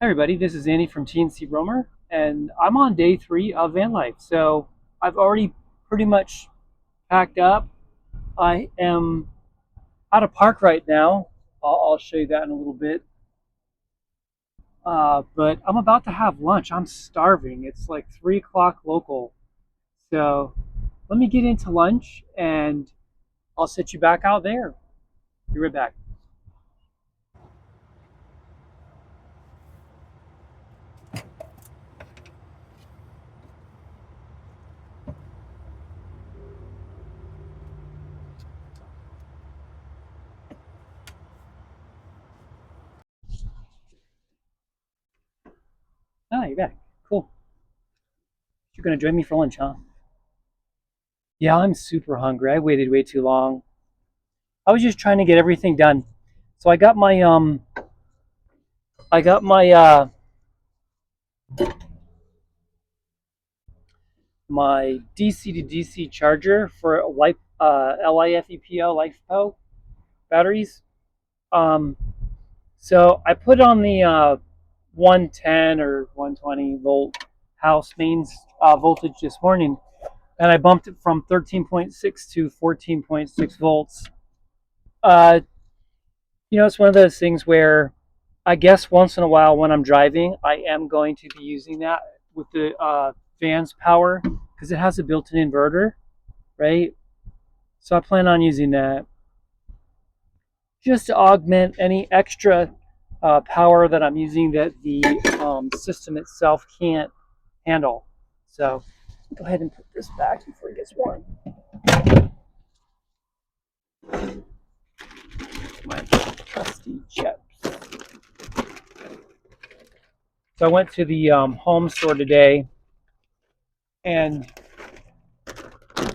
Hi everybody, this is Andy from TNC Roamer, and I'm on day 3 of van life. So I've already pretty much packed up. I am at a park right now. I'll show you that in a little bit. But I'm about to have lunch. I'm starving. It's like 3 o'clock local. So let me get into lunch and I'll sit you back out there. Be right back. Ah, you're back. Cool. You're going to join me for lunch, huh? Yeah, I'm super hungry. I waited way too long. I was just trying to get everything done. So I got my DC to DC charger for LIFEPO LifePo batteries. Um, so I put on the 110 or 120 volt house mains voltage this morning, and I bumped it from 13.6 to 14.6 volts. Uh, it's one of those things where I guess once in a while when I'm driving, I am going to be using that with the van's power because it has a built-in inverter, right? So I plan on using that just to augment any extra power that I'm using that the system itself can't handle. So go ahead and put this back before it gets warm. My trusty chips. So I went to the home store today and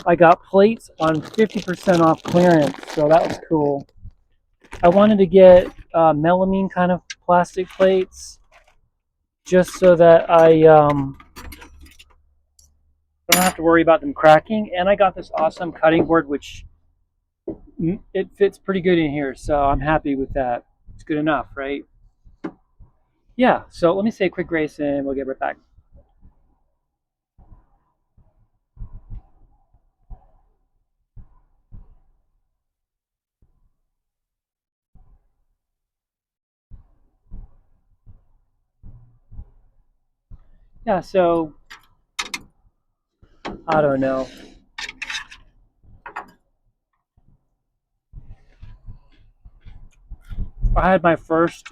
I got plates on 50% off clearance, so that was cool. I wanted to get melamine kind of plastic plates just so that I don't have to worry about them cracking. And I got this awesome cutting board, which it fits pretty good in here, so I'm happy with that. It's good enough, right? Yeah, so let me say a quick grace and we'll get right back. Yeah, so I don't know. I had my first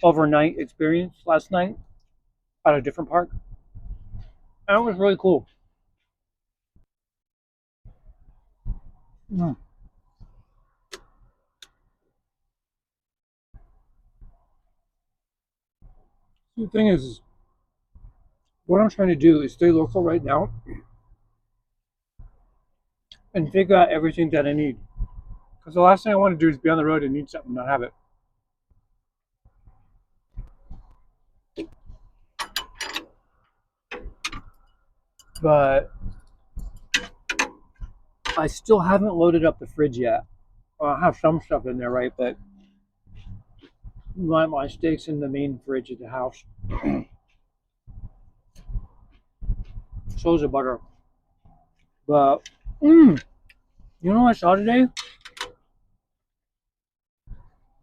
overnight experience last night at a different park, and it was really cool. Mm. The thing is, what I'm trying to do is stay local right now and figure out everything that I need. Because the last thing I want to do is be on the road and need something and not have it. But I still haven't loaded up the fridge yet. Well, I have some stuff in there, right? But my steak's in the main fridge at the house. So is the butter. But, you know what I saw today?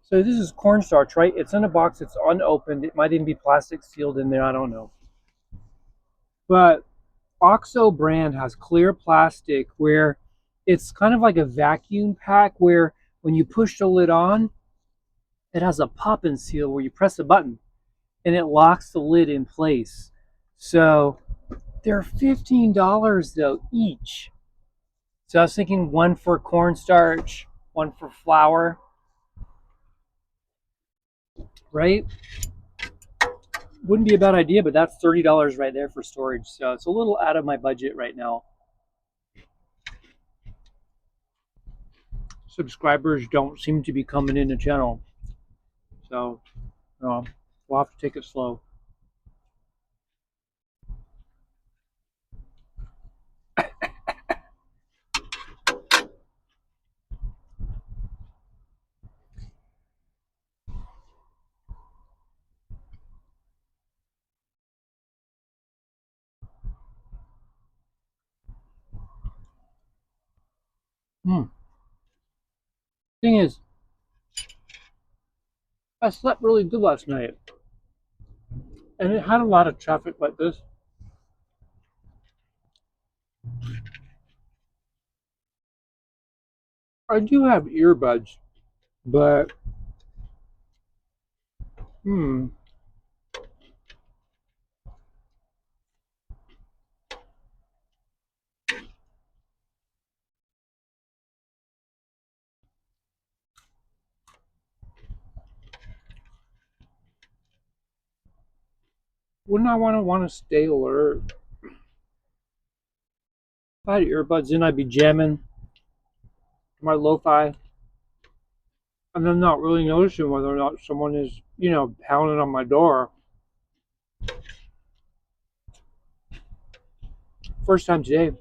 So this is cornstarch, right? It's in a box. It's unopened. It might even be plastic sealed in there. I don't know. But OXO brand has clear plastic where it's kind of like a vacuum pack where when you push the lid on, it has a pop and seal where you press a button and it locks the lid in place. So they're $15 though each. So I was thinking one for cornstarch, one for flour, right? Wouldn't be a bad idea, but that's $30 right there for storage. So it's a little out of my budget right now. Subscribers don't seem to be coming in the channel. So we'll have to take it slow. Hmm. Thing is, I slept really good last night, and it had a lot of traffic like this. I do have earbuds, but hmm, wouldn't I want to stay alert? If I had earbuds in, I'd be jamming my lo-fi, and I'm not really noticing whether or not someone is, pounding on my door. First time today,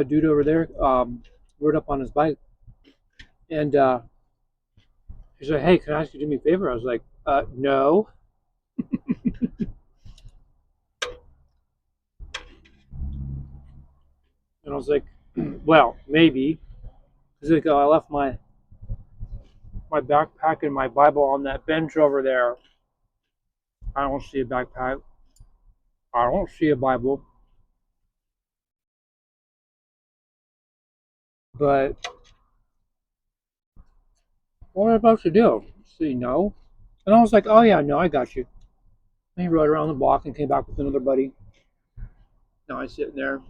dude over there rode up on his bike, and he's like, "Hey, can I ask you to do me a favor?" I was like, "No," and I was like, "Well, maybe." He's like, "Oh, I left my backpack and my Bible on that bench over there. I don't see a backpack. I don't see a Bible, but what am I supposed to do?" See, no. And I was like, "Oh yeah, no, I got you." And he rode around the block and came back with another buddy. Now I'm sitting there.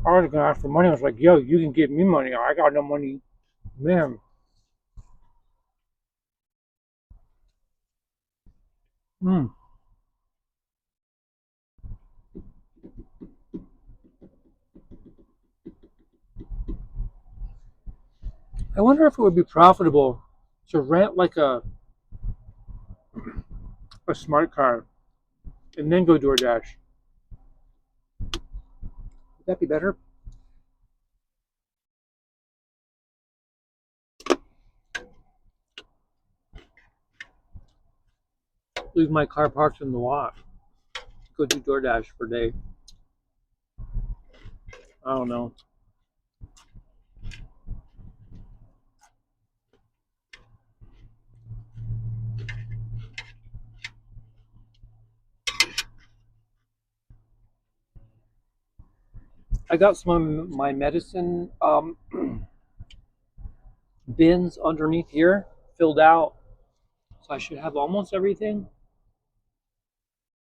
I was gonna ask for money. I was like, "Yo, you can give me money. I got no money, man." Hmm. I wonder if it would be profitable to rent like a smart car and then go DoorDash. Would that be better? Leave my car parked in the lot. Go do DoorDash for a day. I don't know. I got some of my medicine bins underneath here filled out, so I should have almost everything.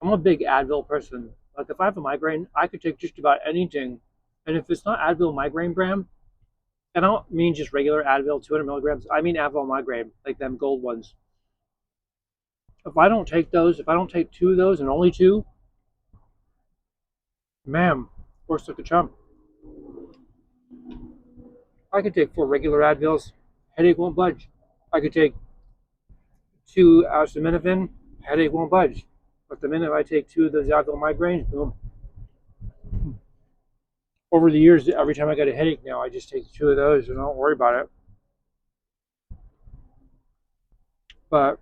I'm a big Advil person. Like if I have a migraine, I could take just about anything, and if it's not Advil migraine brand, and I don't mean just regular Advil 200 milligrams. I mean Advil migraine, like them gold ones. If I don't take those, if I don't take two of those and only two, man, worse like a chump. I could take four regular Advils, headache won't budge. I could take two acetaminophen, headache won't budge. But the minute I take two of those Advil migraines, boom. Over the years, every time I get a headache now, I just take two of those and I don't worry about it. But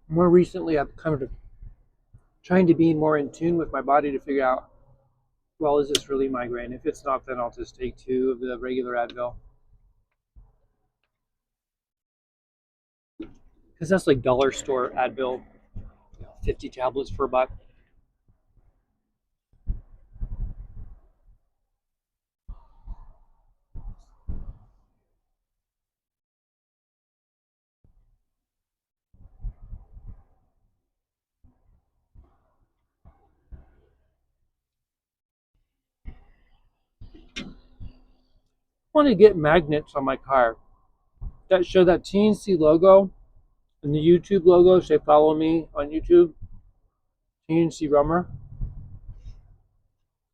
more recently, I've kind of trying to be more in tune with my body to figure out, well, is this really migraine? If it's not, then I'll just take two of the regular Advil. Because that's like dollar store Advil, 50 tablets for a buck. I want to get magnets on my car that show that TNC logo and the YouTube logo. Say follow me on YouTube, TNC Rummer.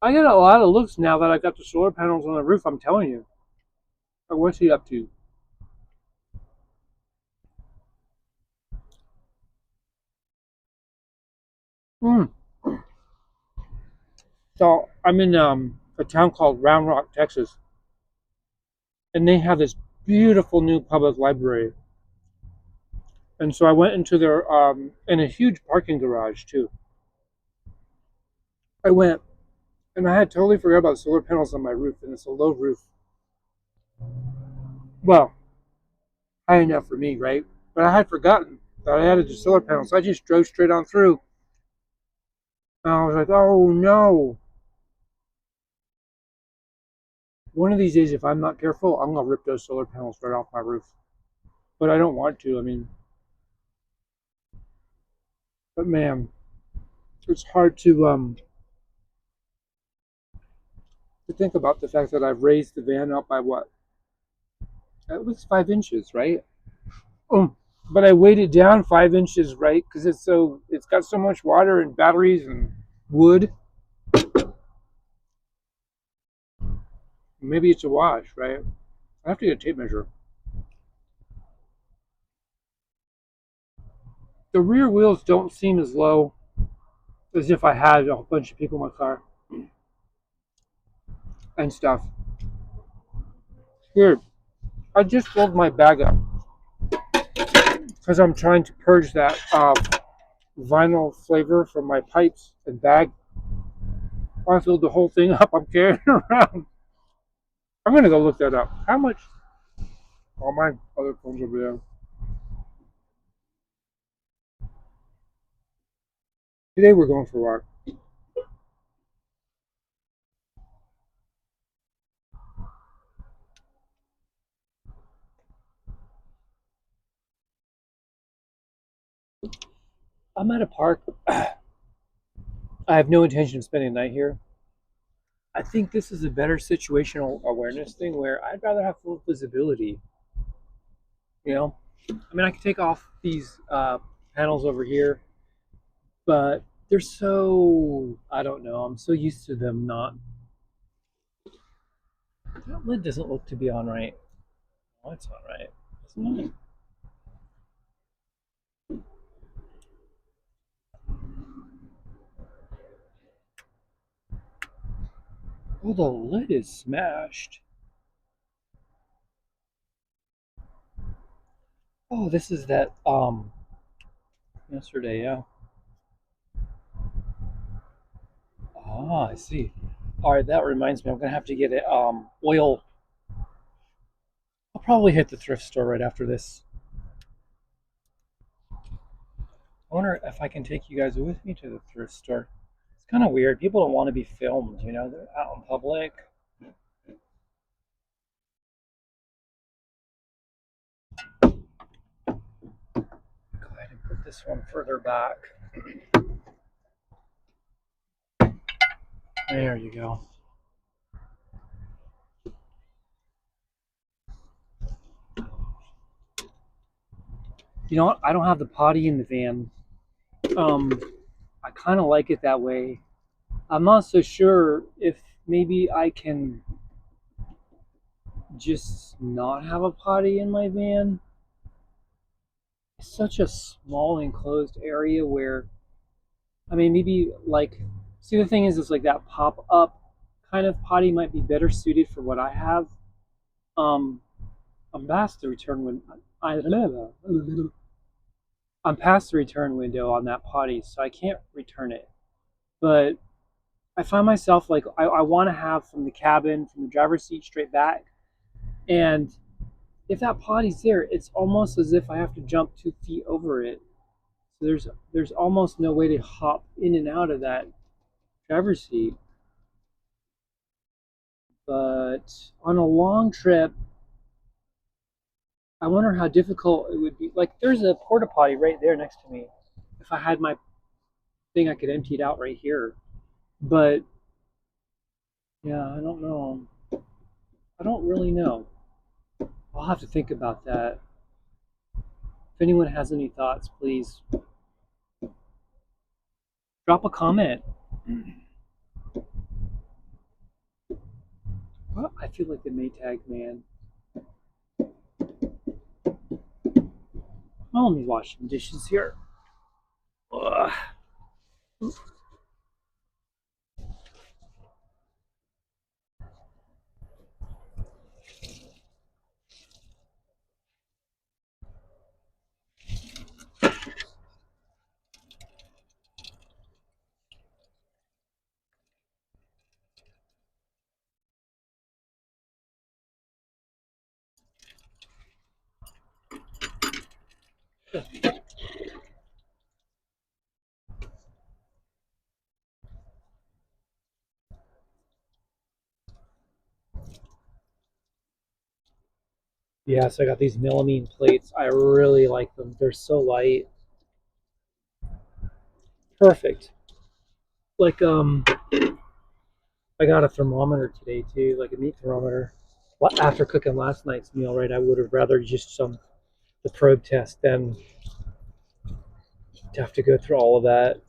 I get a lot of looks now that I got the solar panels on the roof. I'm telling you. Like, what's he up to? Mm. So I'm in a town called Round Rock, Texas, and they have this beautiful new public library. And so I went into their in a huge parking garage too. I went and I had totally forgot about solar panels on my roof, and it's a low roof. Well, high enough for me, right? But I had forgotten that I had the solar panels. So I just drove straight on through. And I was like, oh no. One of these days, if I'm not careful, I'm going to rip those solar panels right off my roof. But I don't want to. I mean, but man, it's hard to think about the fact that I've raised the van up by what? At least 5 inches, right? Oh, but I weighed it down 5 inches, right? Because it's got so much water and batteries and wood. Maybe it's a wash, right? I have to get a tape measure. The rear wheels don't seem as low as if I had a bunch of people in my car and stuff. Weird. I just filled my bag up because I'm trying to purge that vinyl flavor from my pipes and bag. I filled the whole thing up. I'm carrying around. I'm gonna go look that up. How much? All my other phones over there. Today we're going for a walk. I'm at a park. I have no intention of spending the night here. I think this is a better situational awareness thing where I'd rather have full visibility. You know, I mean, I can take off these panels over here, but they're so, I don't know, I'm so used to them not. That lid doesn't look to be on right. Oh, it's on right. Isn't it? Oh, the lid is smashed. Oh, this is that, yesterday, yeah. Ah, I see. All right, that reminds me, I'm gonna have to get it, oil. I'll probably hit the thrift store right after this. I wonder if I can take you guys with me to the thrift store. It's kind of weird. People don't want to be filmed, you know, they're out in public. Go ahead and put this one further back. There you go. You know what? I don't have the potty in the van. Um, I kind of like it that way. I'm not so sure if maybe I can just not have a potty in my van. It's such a small enclosed area where, I mean, maybe like, see, the thing is like that pop up kind of potty might be better suited for what I have. Um, I'm past the return when I'm past the return window on that potty, so I can't return it. But I find myself like I want to have from the cabin, from the driver's seat straight back. And if that potty's there, it's almost as if I have to jump 2 feet over it. So there's almost no way to hop in and out of that driver's seat. But on a long trip, I wonder how difficult it would be. Like there's a porta potty right there next to me. If I had my thing, I could empty it out right here. But yeah, I don't know. I don't really know. I'll have to think about that. If anyone has any thoughts, please drop a comment. Well, I feel like the Maytag man. Well, let me wash some dishes here. Ugh. Yeah, so I got these melamine plates. I really like them. They're so light. Perfect. Like I got a thermometer today too, like a meat thermometer. After cooking last night's meal, right? I would have rather just the probe test than to have to go through all of that.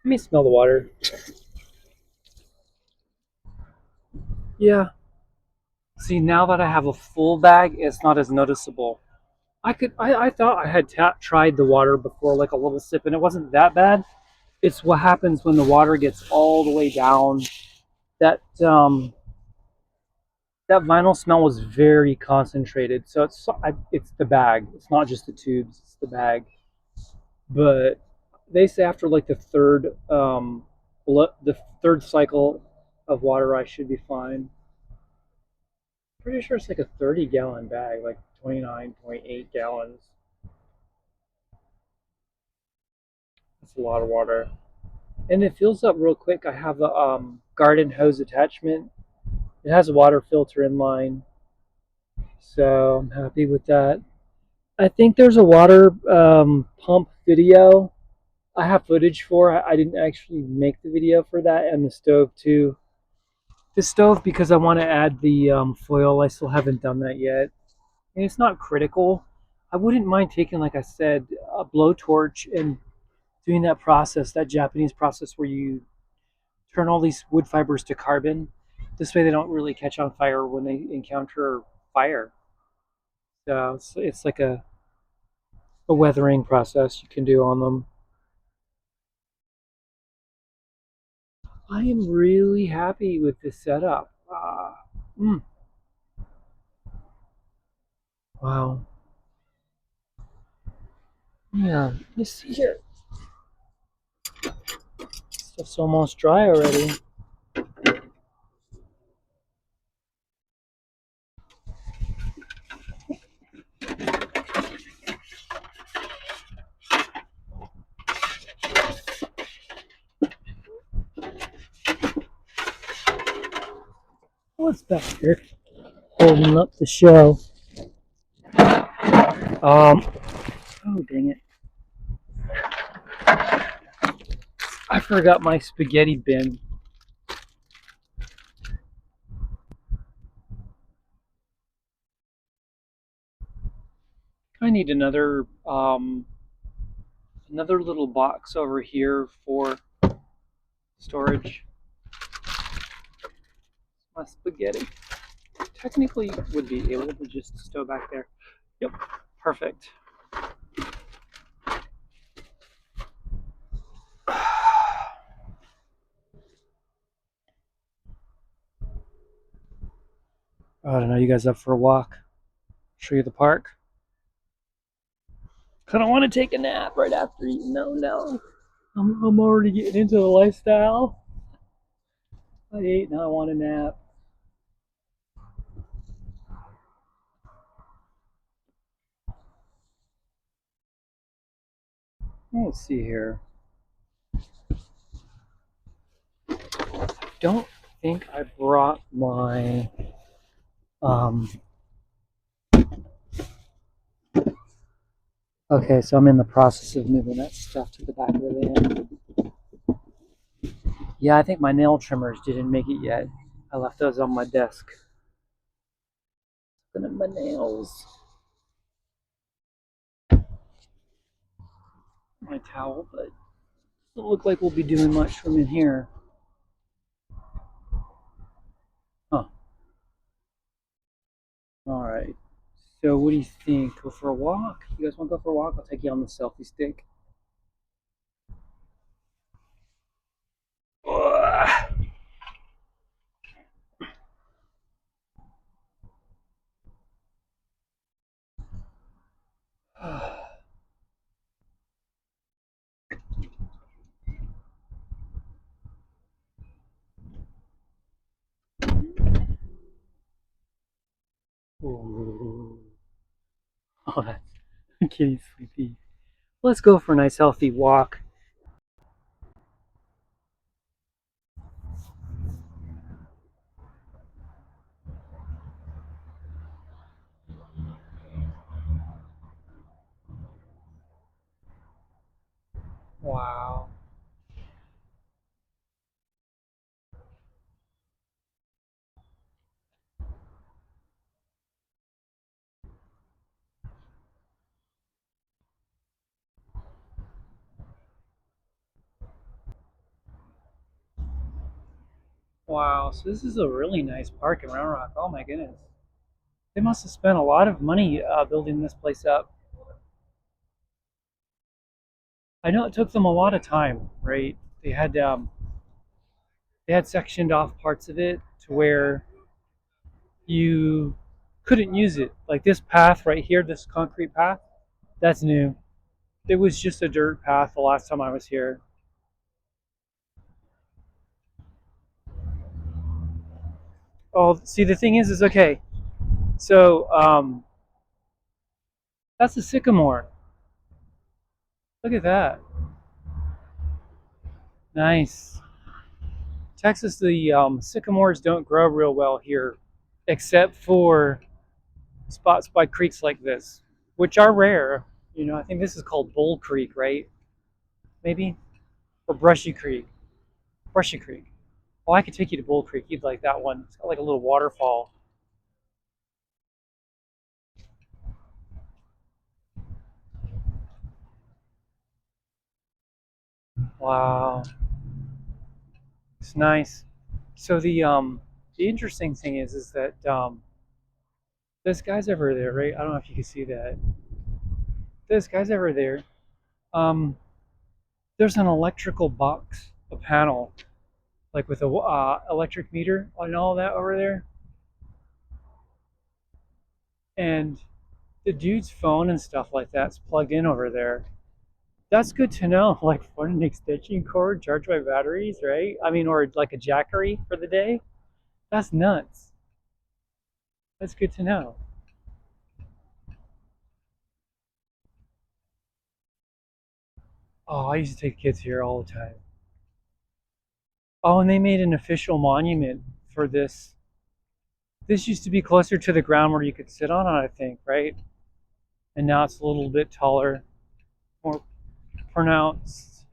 Let me smell the water. Yeah. See, now that I have a full bag, it's not as noticeable. I thought I had tried the water before, like a little sip, and it wasn't that bad. It's what happens when the water gets all the way down. That that vinyl smell was very concentrated. So it's the bag. It's not just the tubes. It's the bag. But they say after like the third cycle of water, I should be fine. Pretty sure it's like a 30-gallon bag, like 29.8 gallons. That's a lot of water. And it fills up real quick. I have a garden hose attachment. It has a water filter in line, so I'm happy with that. I think there's a water pump video I have footage for. I didn't actually make the video for that, and the stove too. The stove because I want to add the foil. I still haven't done that yet, and it's not critical. I wouldn't mind taking, like I said, a blowtorch and doing that process, that Japanese process where you turn all these wood fibers to carbon. This way, they don't really catch on fire when they encounter fire. So it's like a weathering process you can do on them. I am really happy with this setup. Wow. Yeah, let's see here. Stuff's almost dry already. What's back here? Holding up the show. Um, oh dang it! I forgot my spaghetti bin. I need another little box over here for storage. My spaghetti. Technically, would be able to just stow back there. Yep, perfect. I don't know. You guys up for a walk? Show you the park. I don't want to take a nap right after eating. No, no. I'm already getting into the lifestyle. I ate, now I want a nap. Let's see here. Don't think I brought my um. Okay, so I'm in the process of moving that stuff to the back of the van. Yeah, I think my nail trimmers didn't make it yet. I left those on my desk. Looking at my nails. My towel, but doesn't look like we'll be doing much from in here. Huh. All right. So what do you think? Go for a walk? You guys want to go for a walk? I'll take you on the selfie stick. Ooh. Oh, that's I'm getting sleepy. Let's go for a nice healthy walk. Wow. Wow. So this is a really nice park in Round Rock. Oh my goodness. They must have spent a lot of money building this place up. I know it took them a lot of time, right? They had sectioned off parts of it to where you couldn't use it. Like this path right here, this concrete path, that's new. It was just a dirt path the last time I was here. Oh, see, the thing is okay. So that's a sycamore. Look at that. Nice. Texas, the sycamores don't grow real well here, except for spots by creeks like this, which are rare. You know, I think this is called Bull Creek, right? Maybe? Or Brushy Creek. Brushy Creek. Oh, I could take you to Bull Creek. You'd like that one. It's got like a little waterfall. Wow. It's nice. So the interesting thing is that this guy's over there, right? I don't know if you can see that. This guy's over there. Um, there's an electrical box, a panel, like with a electric meter and all that over there. And the dude's phone and stuff like that's plugged in over there. That's good to know. Like for an extension cord, charge my batteries, right? I mean, or like a jackery for the day. That's nuts. That's good to know. Oh, I used to take kids here all the time. Oh, and they made an official monument for this. This used to be closer to the ground where you could sit on it, I think, right? And now it's a little bit taller, more pronounced.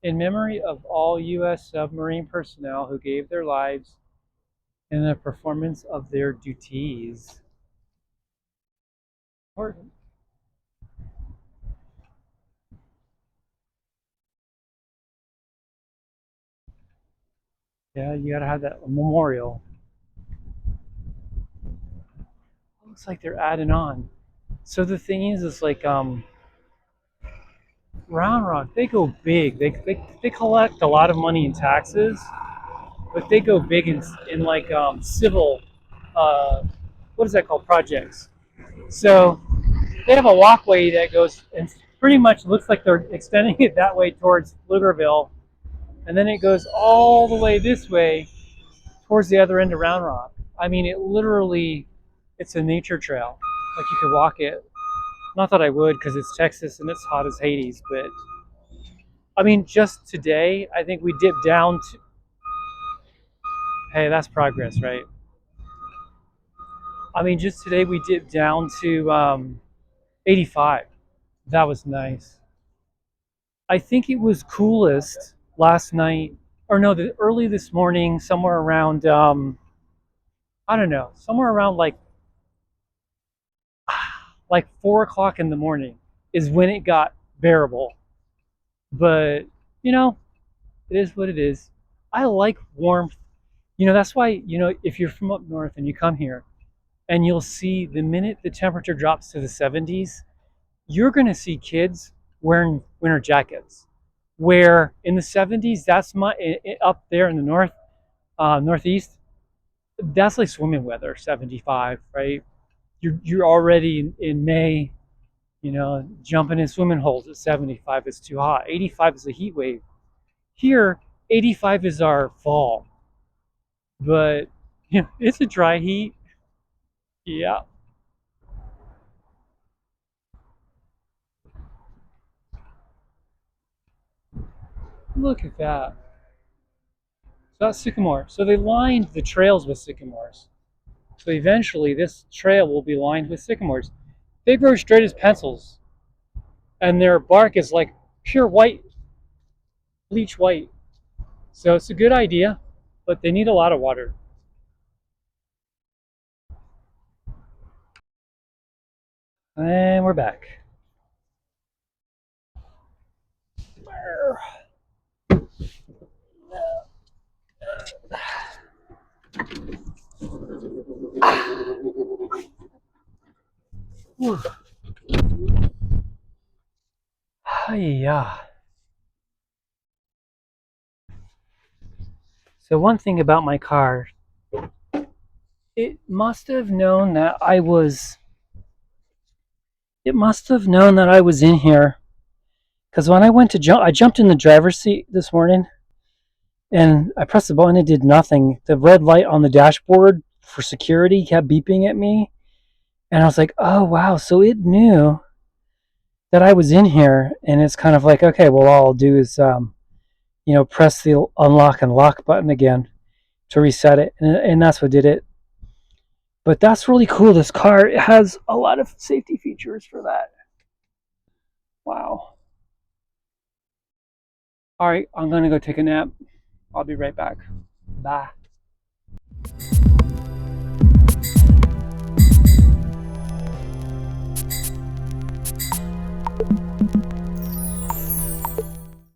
In memory of all U.S. submarine personnel who gave their lives in the performance of their duties. Important. Yeah, you gotta have that memorial. Looks like they're adding on. So the thing is like Round Rock, they go big. They collect a lot of money in taxes, but they go big in like civil, uh, what is that called? Projects. So they have a walkway that goes and pretty much looks like they're extending it that way towards Pflugerville, and then it goes all the way this way towards the other end of Round Rock. I mean, it literally, it's a nature trail. Like you could walk it. Not that I would, because it's Texas and it's hot as Hades, but I mean, just today, I think we dipped down to. Hey, that's progress, right? I mean, just today we dipped down to 85. That was nice. I think it was coolest last night, or no, early this morning, somewhere around, I don't know, somewhere around like 4 o'clock in the morning is when it got bearable. But you know, it is what it is. I like warmth. That's why, if you're from up north and you come here and you'll see the minute the temperature drops to the 70s, you're going to see kids wearing winter jackets. Where in the 70s, that's up there in the northeast, that's like swimming weather, 75, right? You're already in May, jumping in swimming holes at 75 is too hot. 85 is a heat wave. Here, 85 is our fall, but it's a dry heat. Yeah, look at that. So that's sycamore. So they lined the trails with sycamores. So eventually, this trail will be lined with sycamores. They grow straight as pencils, and their bark is like pure white, bleach white. So it's a good idea, but they need a lot of water. And we're back. Yeah. So one thing about my car, it must have known that I was. It must have known that I was in here, because when I went to jump, I jumped in the driver's seat this morning, and I pressed the button. It did nothing. The red light on the dashboard for security kept beeping at me, and I was like, "Oh wow!" So it knew that I was in here, and it's kind of like, okay, well, all I'll do is, press the unlock and lock button again to reset it, and that's what did it. But that's really cool. This car has a lot of safety features for that. Wow. All right, I'm gonna go take a nap. I'll be right back. Bye.